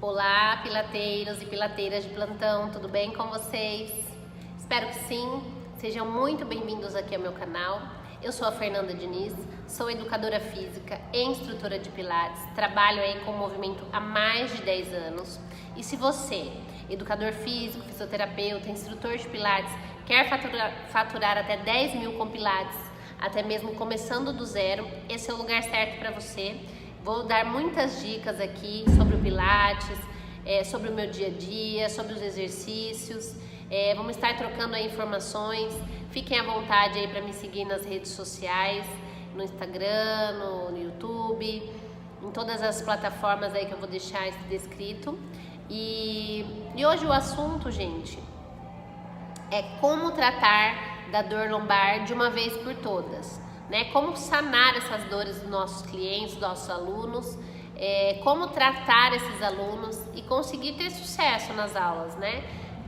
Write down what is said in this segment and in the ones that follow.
Olá, pilateiros e pilateiras de plantão, tudo bem com vocês? Espero que sim, sejam muito bem-vindos aqui ao meu canal. Eu sou a Fernanda Diniz, sou educadora física e instrutora de pilates, trabalho aí com o movimento há mais de 10 anos. E se você, educador físico, fisioterapeuta, instrutor de pilates, quer faturar até 10 mil com pilates, até mesmo começando do zero, esse é o lugar certo para você. Vou dar muitas dicas aqui sobre o pilates, sobre o meu dia a dia, sobre os exercícios. Vamos estar trocando aí informações. Fiquem à vontade aí para me seguir nas redes sociais, no Instagram, no YouTube, em todas as plataformas aí que eu vou deixar descrito. E hoje o assunto, gente, é como tratar da dor lombar de uma vez por todas. Como sanar essas dores dos nossos clientes, dos nossos alunos, como tratar esses alunos e conseguir ter sucesso nas aulas,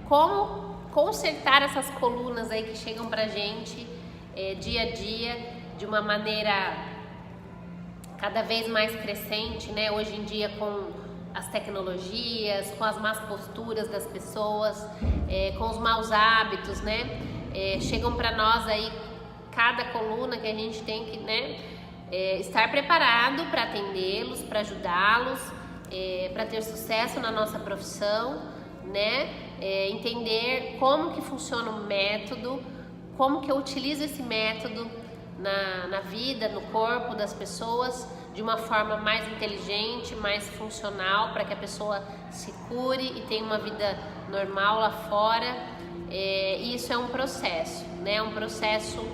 Como consertar essas colunas aí que chegam pra gente dia a dia de uma maneira cada vez mais crescente, Hoje em dia com as tecnologias, com as más posturas das pessoas, com os maus hábitos, chegam para nós aí cada coluna que a gente tem que estar preparado para atendê-los, para ajudá-los, para ter sucesso na nossa profissão, entender como que funciona o método, como que eu utilizo esse método na vida, no corpo das pessoas de uma forma mais inteligente, mais funcional, para que a pessoa se cure e tenha uma vida normal lá fora. E isso é um processo, um processo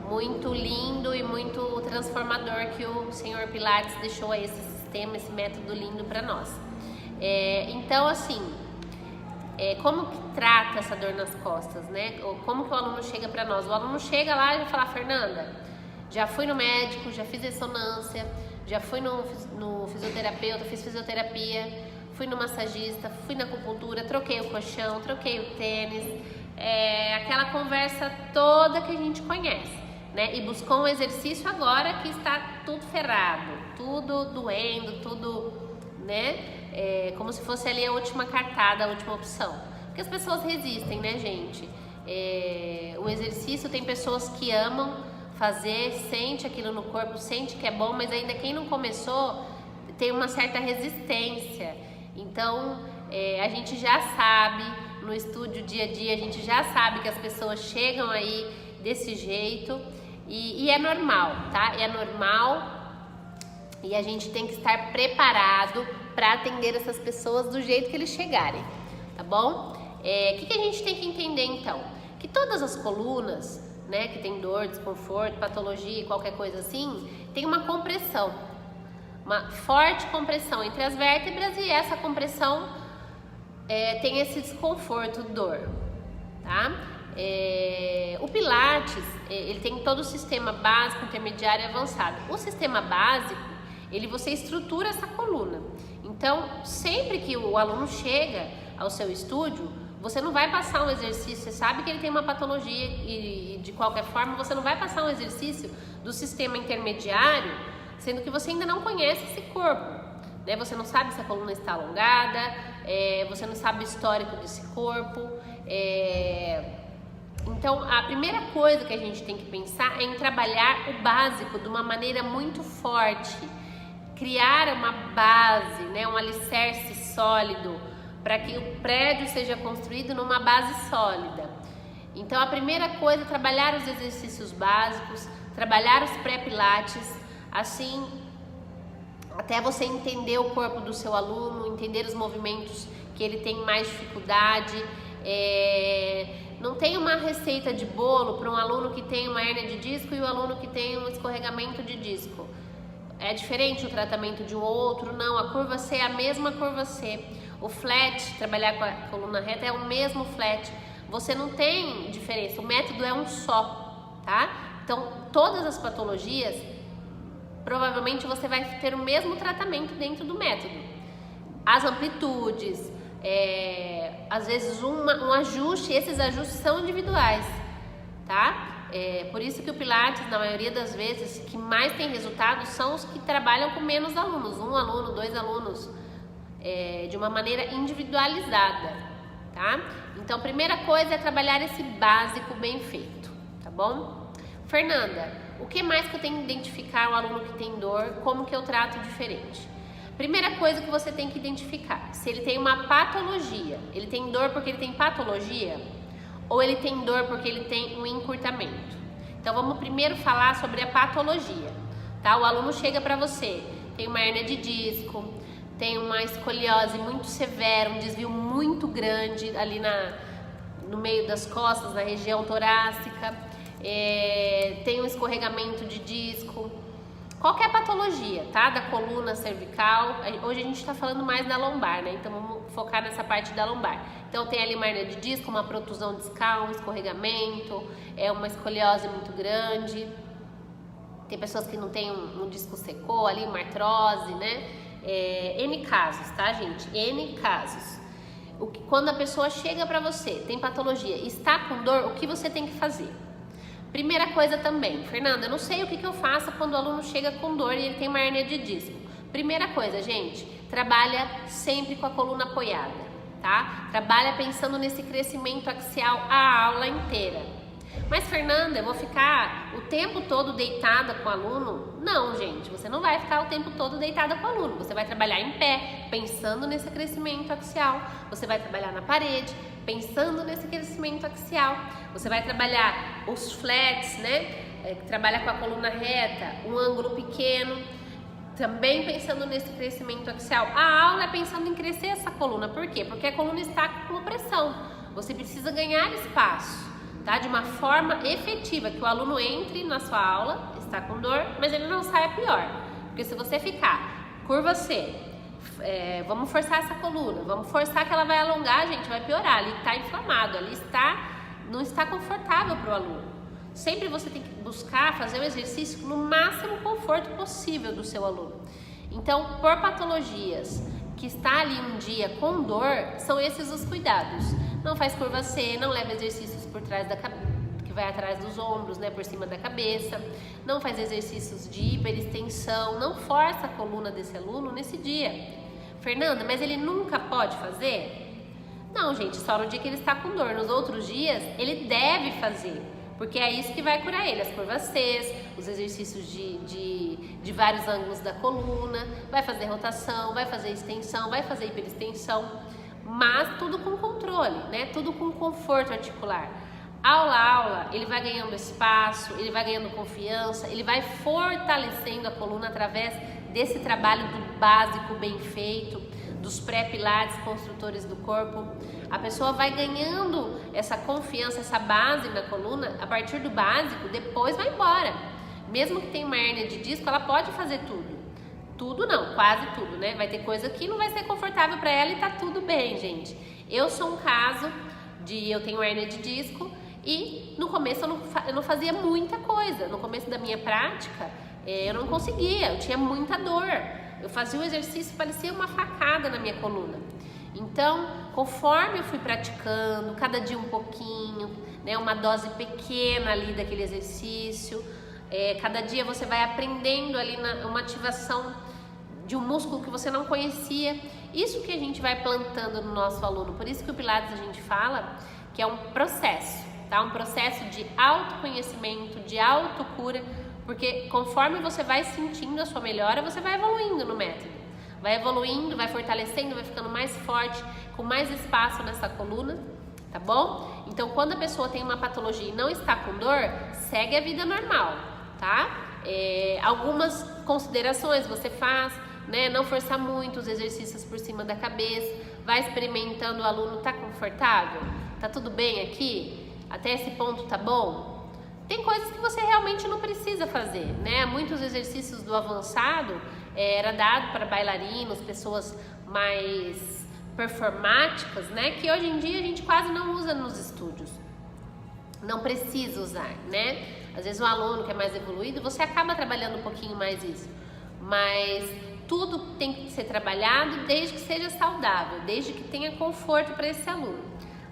muito lindo e muito transformador que o Senhor Pilates deixou aí, esse sistema, esse método lindo para nós. Então, assim, como que trata essa dor nas costas, Como que o aluno chega para nós? O aluno chega lá e vai falar: Fernanda, já fui no médico, já fiz ressonância, já fui no fisioterapeuta, fiz fisioterapia, fui no massagista, fui na acupuntura, troquei o colchão, troquei o tênis, aquela conversa toda que a gente conhece. E buscou um exercício agora que está tudo ferrado, tudo doendo, tudo, como se fosse ali a última cartada, a última opção. Porque as pessoas resistem, gente? O exercício, tem pessoas que amam fazer, sente aquilo no corpo, sente que é bom, mas ainda quem não começou tem uma certa resistência. Então, a gente já sabe, no estúdio dia a dia, a gente já sabe que as pessoas chegam aí desse jeito. E é normal, tá? É normal e a gente tem que estar preparado para atender essas pessoas do jeito que eles chegarem, tá bom? O que a gente tem que entender então? Que todas as colunas, que tem dor, desconforto, patologia, qualquer coisa assim, tem uma compressão, uma forte compressão entre as vértebras, e essa compressão tem esse desconforto, dor, tá? O Pilates, ele tem todo o sistema básico, intermediário e avançado. O sistema básico, você estrutura essa coluna. Então, sempre que o aluno chega ao seu estúdio, você não vai passar um exercício, você sabe que ele tem uma patologia e de qualquer forma você não vai passar um exercício do sistema intermediário, sendo que você ainda não conhece esse corpo. Você não sabe se a coluna está alongada, você não sabe o histórico desse corpo. Então, a primeira coisa que a gente tem que pensar é em trabalhar o básico de uma maneira muito forte, criar uma base, um alicerce sólido, para que o prédio seja construído numa base sólida. Então, a primeira coisa é trabalhar os exercícios básicos, trabalhar os pré-pilates, assim, até você entender o corpo do seu aluno, entender os movimentos que ele tem mais dificuldade. Não tem uma receita de bolo para um aluno que tem uma hérnia de disco e o aluno que tem um escorregamento de disco. É diferente o tratamento de um ou outro? Não, a curva C é a mesma curva C. O flat, trabalhar com a coluna reta, é o mesmo flat. Você não tem diferença, o método é um só, tá? Então, todas as patologias, provavelmente você vai ter o mesmo tratamento dentro do método. As amplitudes, às vezes um ajuste, esses ajustes são individuais, tá? Por isso que o Pilates, na maioria das vezes, que mais tem resultado são os que trabalham com menos alunos, 1 aluno, 2 alunos, de uma maneira individualizada, tá? Então, primeira coisa é trabalhar esse básico bem feito, tá bom? Fernanda, o que mais que eu tenho que identificar o aluno que tem dor, como que eu trato diferente? Primeira coisa que você tem que identificar, se ele tem uma patologia, ele tem dor porque ele tem patologia ou ele tem dor porque ele tem um encurtamento. Então vamos primeiro falar sobre a patologia, tá? O aluno chega para você, tem uma hérnia de disco, tem uma escoliose muito severa, um desvio muito grande ali no meio das costas, na região torácica, tem um escorregamento de disco, qualquer patologia, tá? Da coluna cervical. Hoje a gente tá falando mais da lombar, né? Então vamos focar nessa parte da lombar. Então tem ali uma hérnia de disco, uma protusão discal, um escorregamento, uma escoliose muito grande. Tem pessoas que não tem um disco secou ali, uma artrose, né? N casos, tá, gente? N casos. Quando a pessoa chega pra você, tem patologia, está com dor, o que você tem que fazer? Primeira coisa também, Fernanda, eu não sei o que eu faço quando o aluno chega com dor e ele tem uma hérnia de disco. Primeira coisa, gente, trabalha sempre com a coluna apoiada, tá? Trabalha pensando nesse crescimento axial a aula inteira. Mas, Fernanda, eu vou ficar o tempo todo deitada com o aluno? Não, gente, você não vai ficar o tempo todo deitada com o aluno. Você vai trabalhar em pé, pensando nesse crescimento axial. Você vai trabalhar na parede, pensando nesse crescimento axial. Você vai trabalhar os flats, né? Que trabalha com a coluna reta, um ângulo pequeno, também pensando nesse crescimento axial. A aula é pensando em crescer essa coluna. Por quê? Porque a coluna está com opressão. Você precisa ganhar espaço, tá? De uma forma efetiva, que o aluno entre na sua aula, está com dor, mas ele não saia pior. Porque se você ficar, curva C, vamos forçar essa coluna, vamos forçar que ela vai alongar, gente, vai piorar. Ali está inflamado, ali não está confortável para o aluno. Sempre você tem que buscar fazer o exercício no máximo conforto possível do seu aluno. Então, por patologias que está ali um dia com dor, são esses os cuidados. Não faz curva C, não leva exercícios por trás da cabeça, que vai atrás dos ombros, né, por cima da cabeça. Não faz exercícios de hiperextensão, não força a coluna desse aluno nesse dia. Fernanda, mas ele nunca pode fazer? Não, gente, só no dia que ele está com dor. Nos outros dias, ele deve fazer, porque é isso que vai curar ele, as curvas Cs, os exercícios de vários ângulos da coluna, vai fazer rotação, vai fazer extensão, vai fazer hiperextensão, mas tudo com controle, né? Tudo com conforto articular. Aula a aula, ele vai ganhando espaço, ele vai ganhando confiança, ele vai fortalecendo a coluna através desse trabalho do básico bem feito, dos pré-pilares construtores do corpo. A pessoa vai ganhando essa confiança, essa base na coluna. A partir do básico, depois vai embora. Mesmo que tenha uma hérnia de disco, ela pode fazer tudo. Tudo não, quase tudo, né? Vai ter coisa que não vai ser confortável para ela e tá tudo bem, gente. Eu sou um caso eu tenho hérnia de disco e no começo eu não fazia muita coisa. No começo da minha prática, eu não conseguia, eu tinha muita dor. Eu fazia o exercício, parecia uma facada na minha coluna. Então, conforme eu fui praticando, cada dia um pouquinho, né, uma dose pequena ali daquele exercício, cada dia você vai aprendendo ali uma ativação de um músculo que você não conhecia. Isso que a gente vai plantando no nosso aluno. Por isso que o Pilates a gente fala que é um processo, tá? Um processo de autoconhecimento, de autocura, porque conforme você vai sentindo a sua melhora, você vai evoluindo no método. Vai evoluindo, vai fortalecendo, vai ficando mais forte, com mais espaço nessa coluna, tá bom? Então, quando a pessoa tem uma patologia e não está com dor, segue a vida normal, tá? Algumas considerações você faz, né? Não forçar muito os exercícios por cima da cabeça, vai experimentando, o aluno tá confortável? Tá tudo bem aqui? Até esse ponto tá bom? Tem coisas que você realmente não precisa fazer, né? Muitos exercícios do avançado era dado para bailarinos, pessoas mais performáticas, né? Que hoje em dia a gente quase não usa nos estúdios. Não precisa usar, né? Às vezes o aluno que é mais evoluído, você acaba trabalhando um pouquinho mais isso. Mas tudo tem que ser trabalhado desde que seja saudável, desde que tenha conforto para esse aluno.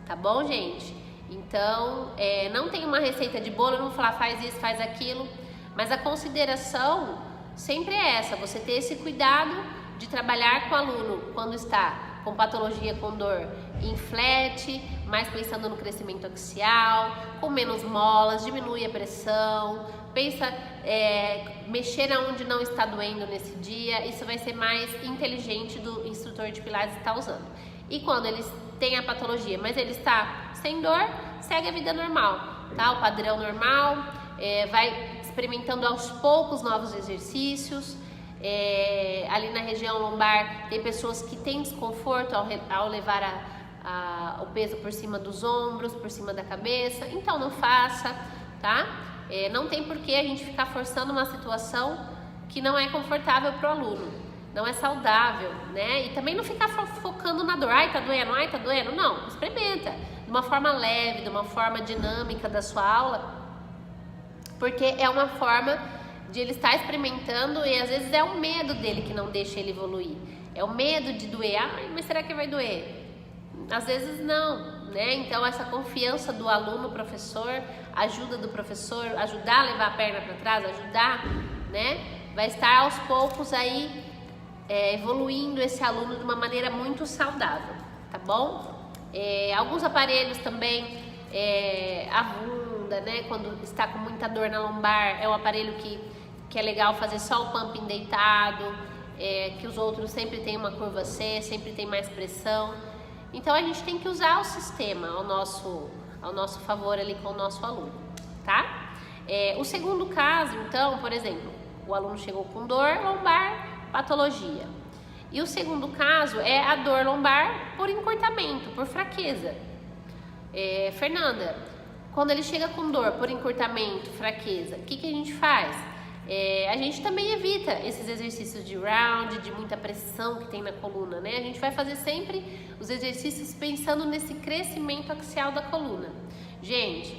Tá bom, gente? Então, não tem uma receita de bolo, eu não vou falar faz isso, faz aquilo, mas a consideração sempre é essa, você ter esse cuidado de trabalhar com o aluno quando está com patologia com dor em flat, mais pensando no crescimento axial, com menos molas, diminui a pressão, pensa mexer aonde não está doendo nesse dia. Isso vai ser mais inteligente do instrutor de Pilates estar usando. E quando eles têm a patologia, mas ele está sem dor, segue a vida normal, tá? O padrão normal, vai experimentando aos poucos novos exercícios. Ali na região lombar tem pessoas que têm desconforto ao levar o peso por cima dos ombros, por cima da cabeça, então não faça, tá? Não tem por que a gente ficar forçando uma situação que não é confortável para o aluno, não é saudável, né? E também não ficar focando na dor, ai tá doendo, não, experimenta de uma forma leve, de uma forma dinâmica da sua aula, porque é uma forma de ele estar experimentando e às vezes é o medo dele que não deixa ele evoluir, é o medo de doer, mas será que vai doer? Às vezes não, né? Então essa confiança do aluno, professor, ajuda do professor, ajudar a levar a perna para trás, ajudar, né? Vai estar aos poucos aí evoluindo esse aluno de uma maneira muito saudável, tá bom? Alguns aparelhos também, a bunda, né? Quando está com muita dor na lombar, é um aparelho que é legal fazer só o pumping deitado, que os outros sempre tem uma curva C, sempre tem mais pressão. Então a gente tem que usar o sistema ao nosso favor ali com o nosso aluno, tá? O segundo caso, então, por exemplo, o aluno chegou com dor lombar, patologia. E o segundo caso é a dor lombar por encurtamento, por fraqueza. Fernanda, quando ele chega com dor por encurtamento, fraqueza, o que a gente faz? A gente também evita esses exercícios de round, de muita pressão que tem na coluna, né? A gente vai fazer sempre os exercícios pensando nesse crescimento axial da coluna. Gente,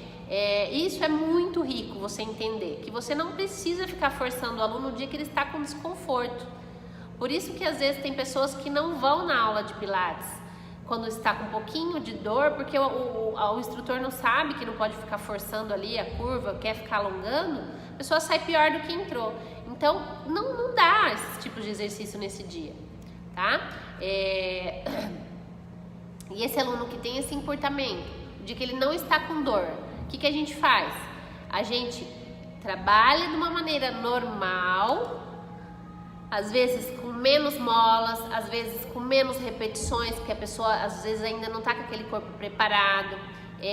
isso é muito rico você entender, que você não precisa ficar forçando o aluno no dia que ele está com desconforto. Por isso que às vezes tem pessoas que não vão na aula de Pilates quando está com um pouquinho de dor, porque o instrutor não sabe que não pode ficar forçando ali a curva, quer ficar alongando, a pessoa sai pior do que entrou. Então, não dá esse tipo de exercício nesse dia, tá? E esse aluno que tem esse encurtamento, de que ele não está com dor, o que a gente faz? A gente trabalha de uma maneira normal, às vezes com menos molas, às vezes com menos repetições, porque a pessoa às vezes ainda não está com aquele corpo preparado.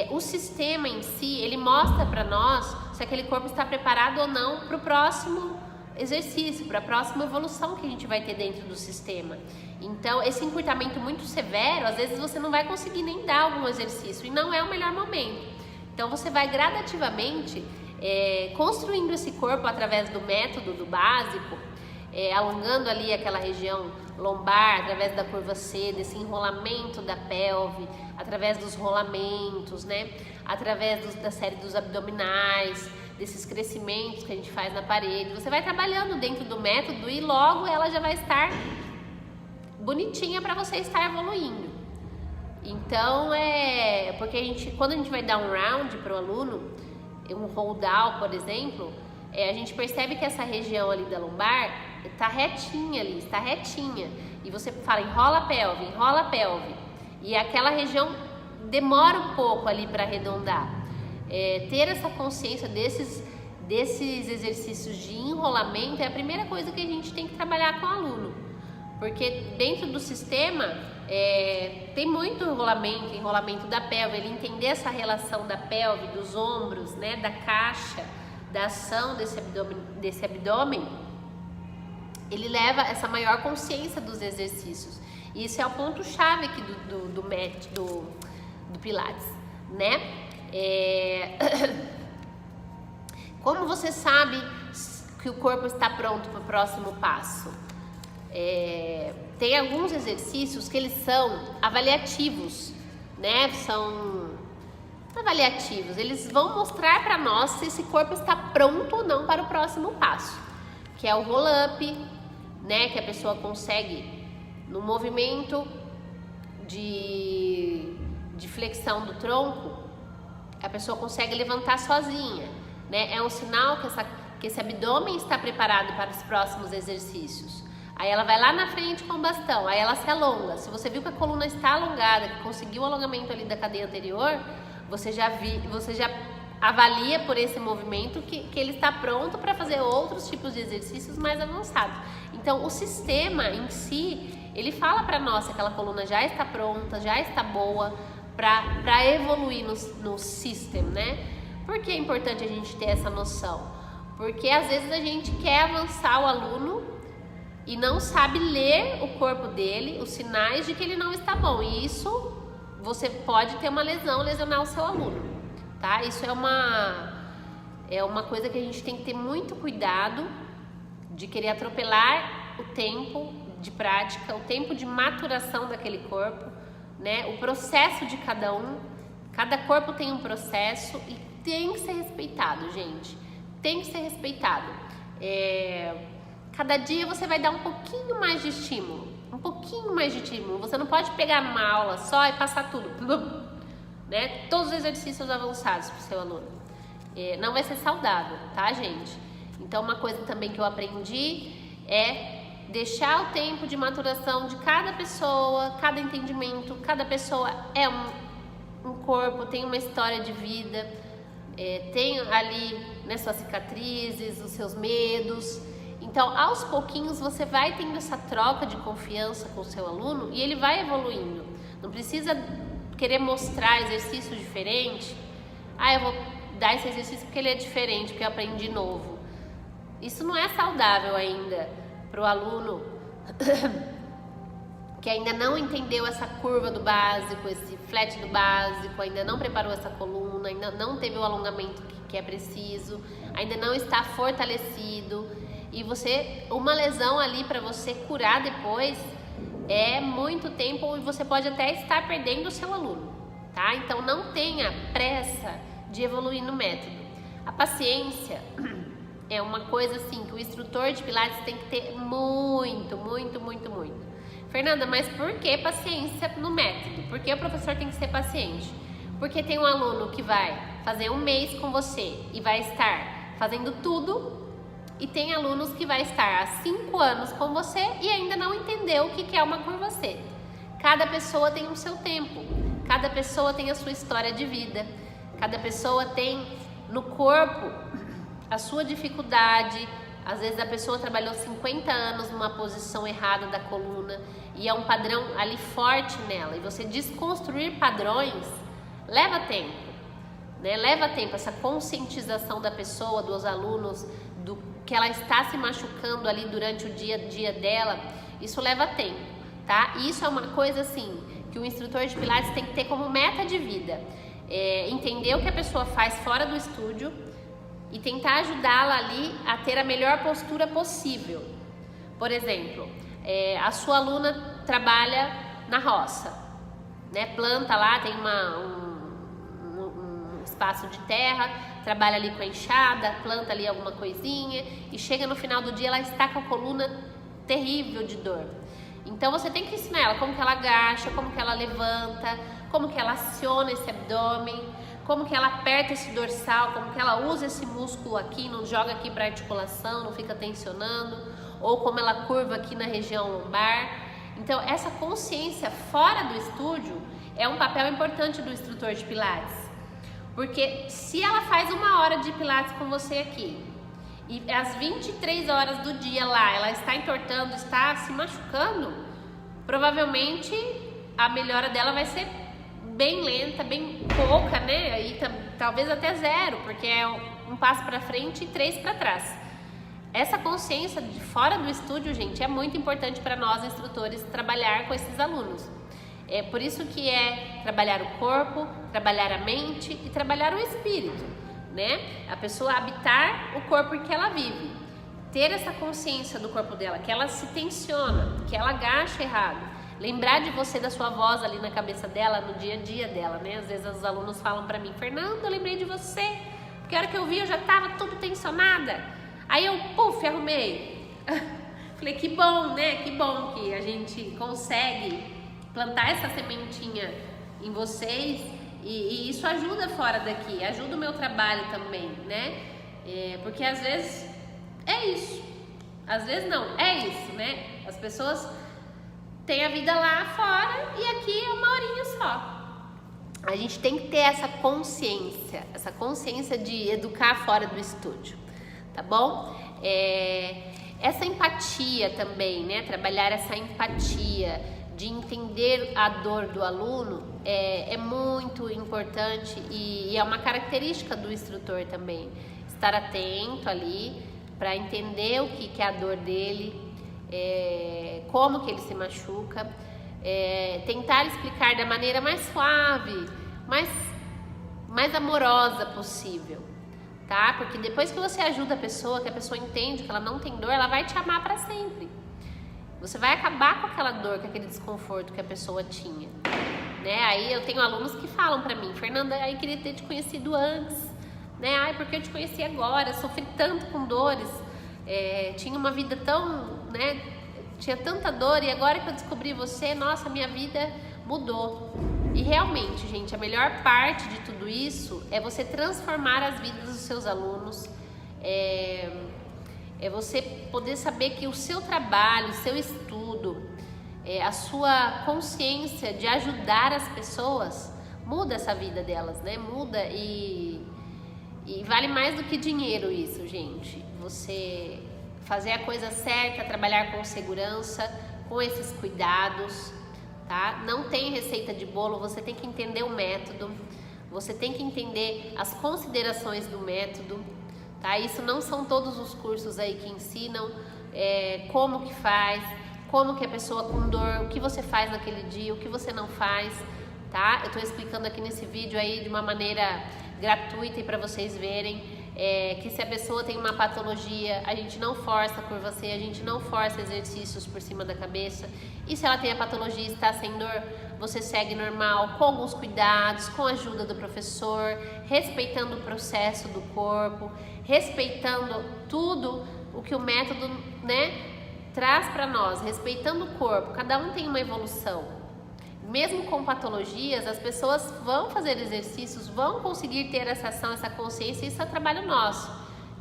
O sistema em si, ele mostra para nós se aquele corpo está preparado ou não para o próximo exercício, para a próxima evolução que a gente vai ter dentro do sistema. Então, esse encurtamento muito severo, às vezes você não vai conseguir nem dar algum exercício e não é o melhor momento. Então, você vai gradativamente construindo esse corpo através do método, do básico, alongando ali aquela região lombar, através da curva C, desse enrolamento da pelve, através dos rolamentos, né? Através da série dos abdominais, desses crescimentos que a gente faz na parede. Você vai trabalhando dentro do método e logo ela já vai estar bonitinha para você estar evoluindo. Então, porque quando a gente vai dar um round para o aluno, um roll down, por exemplo, a gente percebe que essa região ali da lombar está retinha ali, está retinha. E você fala, enrola a pelve. E aquela região demora um pouco ali para arredondar. Ter essa consciência desses exercícios de enrolamento é a primeira coisa que a gente tem que trabalhar com o aluno. Porque dentro do sistema tem muito enrolamento da pelve, ele entender essa relação da pelve, dos ombros, né, da caixa, da ação desse abdômen, ele leva essa maior consciência dos exercícios. E isso é o ponto-chave aqui do Pilates, né? Como você sabe que o corpo está pronto para o próximo passo? Tem alguns exercícios que eles são avaliativos, né? São avaliativos, eles vão mostrar para nós se esse corpo está pronto ou não para o próximo passo, que é o roll-up, né? Que a pessoa consegue, no movimento de flexão do tronco, a pessoa consegue levantar sozinha, né? É um sinal que esse abdômen está preparado para os próximos exercícios. Aí ela vai lá na frente com o bastão, aí ela se alonga. Se você viu que a coluna está alongada, que conseguiu o alongamento ali da cadeia anterior, você já avalia por esse movimento que ele está pronto para fazer outros tipos de exercícios mais avançados. Então, o sistema em si, ele fala para nós que aquela coluna já está pronta, já está boa para evoluir no system, né? Por que é importante a gente ter essa noção? Porque às vezes a gente quer avançar o aluno e não sabe ler o corpo dele, os sinais de que ele não está bom. E isso, você pode ter uma lesão, lesionar o seu aluno, tá? Isso é uma coisa que a gente tem que ter muito cuidado de querer atropelar o tempo de prática, o tempo de maturação daquele corpo, né? O processo de cada um. Cada corpo tem um processo e tem que ser respeitado, gente. Tem que ser respeitado. Cada dia você vai dar um pouquinho mais de estímulo. Um pouquinho mais de estímulo. Você não pode pegar numa aula só e passar tudo. Né? Todos os exercícios avançados para o seu aluno. Não vai ser saudável, tá, gente? Então, uma coisa também que eu aprendi é deixar o tempo de maturação de cada pessoa, cada entendimento. Cada pessoa é um corpo, tem uma história de vida, tem ali, né, suas cicatrizes, os seus medos. Então, aos pouquinhos, você vai tendo essa troca de confiança com o seu aluno e ele vai evoluindo. Não precisa querer mostrar exercício diferente. Eu vou dar esse exercício porque ele é diferente, porque eu aprendi novo. Isso não é saudável ainda para o aluno que ainda não entendeu essa curva do básico, esse flat do básico, ainda não preparou essa coluna, ainda não teve o alongamento que é preciso, ainda não está fortalecido. E uma lesão ali para você curar depois é muito tempo e você pode até estar perdendo o seu aluno, tá? Então não tenha pressa de evoluir no método. A paciência é uma coisa assim que o instrutor de Pilates tem que ter muito, muito, muito, muito. Fernanda, mas por que paciência no método? Por que o professor tem que ser paciente? Porque tem um aluno que vai fazer um mês com você e vai estar fazendo tudo, e tem alunos que vai estar há 5 anos com você e ainda não entendeu o que é uma curva C. Cada pessoa tem o seu tempo, cada pessoa tem a sua história de vida, cada pessoa tem no corpo a sua dificuldade. Às vezes a pessoa trabalhou 50 anos numa posição errada da coluna e é um padrão ali forte nela. E você desconstruir padrões leva tempo, né? Leva tempo, essa conscientização da pessoa, dos alunos, do que ela está se machucando ali durante o dia a dia dela. Isso leva tempo, tá? E isso é uma coisa assim que o instrutor de Pilates tem que ter como meta de vida. Entender o que a pessoa faz fora do estúdio e tentar ajudá-la ali a ter a melhor postura possível. Por exemplo, a sua aluna trabalha na roça, né? Planta lá, tem um espaço de terra, trabalha ali com a enxada, planta ali alguma coisinha e chega no final do dia ela está com a coluna terrível de dor. Então você tem que ensinar ela como que ela agacha, como que ela levanta, como que ela aciona esse abdômen, como que ela aperta esse dorsal, como que ela usa esse músculo aqui, não joga aqui para articulação, não fica tensionando, ou como ela curva aqui na região lombar. Então essa consciência fora do estúdio é um papel importante do instrutor de Pilates, porque se ela faz 1 hora de Pilates com você aqui e às 23 horas do dia lá ela está entortando, está se machucando, provavelmente a melhora dela vai ser bem lenta, bem pouca, né? E talvez até 0, porque é um passo para frente e 3 para trás. Essa consciência de fora do estúdio, gente, é muito importante para nós instrutores trabalhar com esses alunos. É por isso que é trabalhar o corpo, trabalhar a mente e trabalhar o espírito, né? A pessoa habitar o corpo em que ela vive, ter essa consciência do corpo dela, que ela se tensiona, que ela agacha errado, lembrar de você, da sua voz ali na cabeça dela, no dia a dia dela, né? Às vezes os alunos falam pra mim: Fernanda, eu lembrei de você, porque a hora que eu vi eu já tava tudo tensionada, aí eu, arrumei. Falei, que bom, né? Que bom que a gente consegue plantar essa sementinha em vocês e isso ajuda fora daqui, ajuda o meu trabalho também, né? Porque às vezes é isso, Às vezes não, é isso, né? As pessoas têm a vida lá fora e aqui é uma horinha só. A gente tem que ter essa consciência de educar fora do estúdio, tá bom? Essa empatia também, né? Trabalhar essa empatia de entender a dor do aluno é muito importante e é uma característica do instrutor também. Estar atento ali para entender o que é a dor dele, como que ele se machuca, tentar explicar da maneira mais suave, mais amorosa possível, tá? Porque depois que você ajuda a pessoa, que a pessoa entende que ela não tem dor, ela vai te amar para sempre. Você vai acabar com aquela dor, com aquele desconforto que a pessoa tinha, né? Aí eu tenho alunos que falam para mim: Fernanda, eu queria ter te conhecido antes, né? Ai, porque eu te conheci agora, sofri tanto com dores, tinha uma vida tão, né? Tinha tanta dor e agora que eu descobri você, nossa, minha vida mudou. E realmente, gente, a melhor parte de tudo isso é você transformar as vidas dos seus alunos, é você poder saber que o seu trabalho, o seu estudo, a sua consciência de ajudar as pessoas muda essa vida delas, né? Muda e vale mais do que dinheiro isso, gente. Você fazer a coisa certa, trabalhar com segurança, com esses cuidados, tá? Não tem receita de bolo, você tem que entender o método, você tem que entender as considerações do método, tá? Isso não são todos os cursos aí que ensinam como que faz, como que a pessoa com dor, o que você faz naquele dia, o que você não faz, tá? Eu tô explicando aqui nesse vídeo aí de uma maneira gratuita e para vocês verem que se a pessoa tem uma patologia, a gente não força a curva C, a gente não força exercícios por cima da cabeça. E se ela tem a patologia e está sem dor, você segue normal, com alguns cuidados, com a ajuda do professor, respeitando o processo do corpo, respeitando tudo o que o método, né, traz para nós, respeitando o corpo. Cada um tem uma evolução. Mesmo com patologias, as pessoas vão fazer exercícios, vão conseguir ter essa ação, essa consciência, isso é trabalho nosso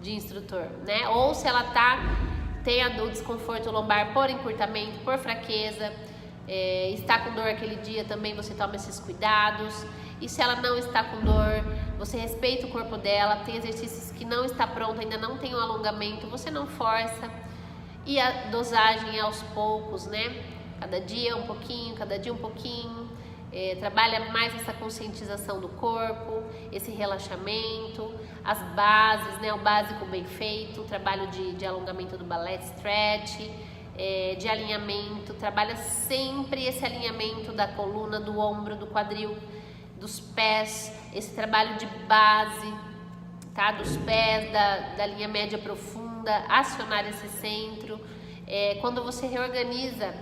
de instrutor, né? Ou se ela tem o desconforto lombar por encurtamento, por fraqueza, está com dor aquele dia também, você toma esses cuidados. E se ela não está com dor, você respeita o corpo dela, tem exercícios que não está pronto, ainda não tem um alongamento, você não força. E a dosagem é aos poucos, né? Cada dia um pouquinho, cada dia um pouquinho, trabalha mais essa conscientização do corpo, esse relaxamento, as bases, né, o básico bem feito, o trabalho de alongamento do ballet stretch, de alinhamento, trabalha sempre esse alinhamento da coluna, do ombro, do quadril, dos pés, esse trabalho de base, tá, dos pés, da linha média profunda, acionar esse centro. Quando você reorganiza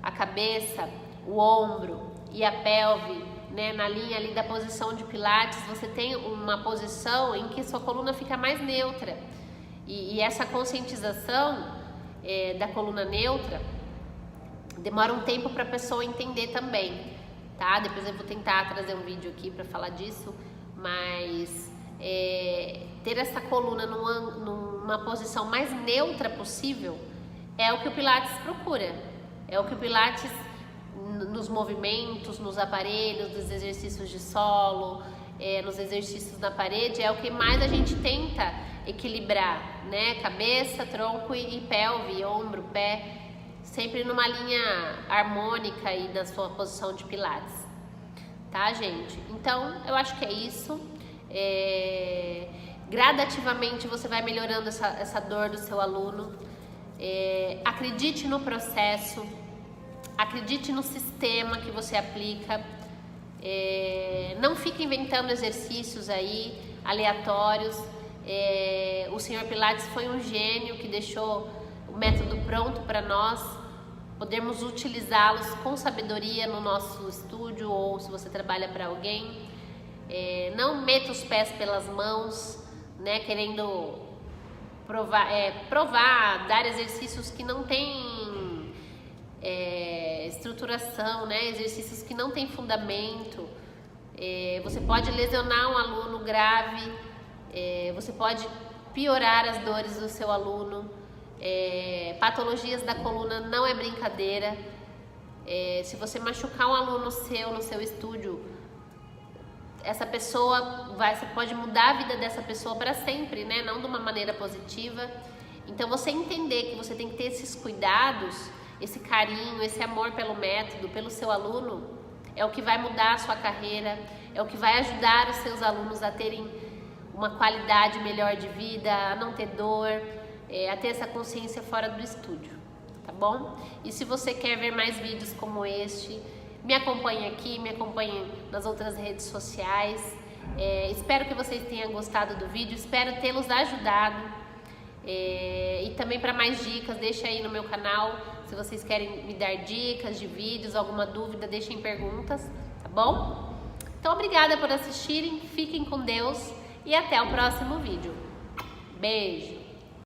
a cabeça, o ombro e a pelve, né, na linha ali da posição de Pilates, você tem uma posição em que sua coluna fica mais neutra. E essa conscientização da coluna neutra demora um tempo para a pessoa entender também, tá? Depois eu vou tentar trazer um vídeo aqui para falar disso, mas ter essa coluna numa posição mais neutra possível é o que o Pilates procura. É o que o Pilates, nos movimentos, nos aparelhos, nos exercícios de solo, nos exercícios na parede, é o que mais a gente tenta equilibrar, né? Cabeça, tronco e pelve, ombro, pé, sempre numa linha harmônica aí da sua posição de Pilates, tá, gente? Então, eu acho que é isso. Gradativamente você vai melhorando essa dor do seu aluno. Acredite no processo, acredite no sistema que você aplica, não fique inventando exercícios aí aleatórios. O Sr. Pilates foi um gênio que deixou o método pronto para nós podermos utilizá-los com sabedoria no nosso estúdio, ou se você trabalha para alguém. Não meta os pés pelas mãos, né, querendo provar, dar exercícios que não tem estruturação, né? Exercícios que não tem fundamento. Você pode lesionar um aluno grave, você pode piorar as dores do seu aluno. Patologias da coluna não é brincadeira. Se você machucar um aluno seu no seu estúdio, essa pessoa você pode mudar a vida dessa pessoa para sempre, né? Não de uma maneira positiva. Então você entender que você tem que ter esses cuidados, esse carinho, esse amor pelo método, pelo seu aluno, é o que vai mudar a sua carreira, é o que vai ajudar os seus alunos a terem uma qualidade melhor de vida, a não ter dor, a ter essa consciência fora do estúdio, tá bom? E se você quer ver mais vídeos como este, me acompanhe aqui, me acompanhe nas outras redes sociais. Espero que vocês tenham gostado do vídeo, espero tê-los ajudado. E também para mais dicas, deixa aí no meu canal, se vocês querem me dar dicas de vídeos, alguma dúvida, deixem perguntas, tá bom? Então, obrigada por assistirem, fiquem com Deus e até o próximo vídeo. Beijo!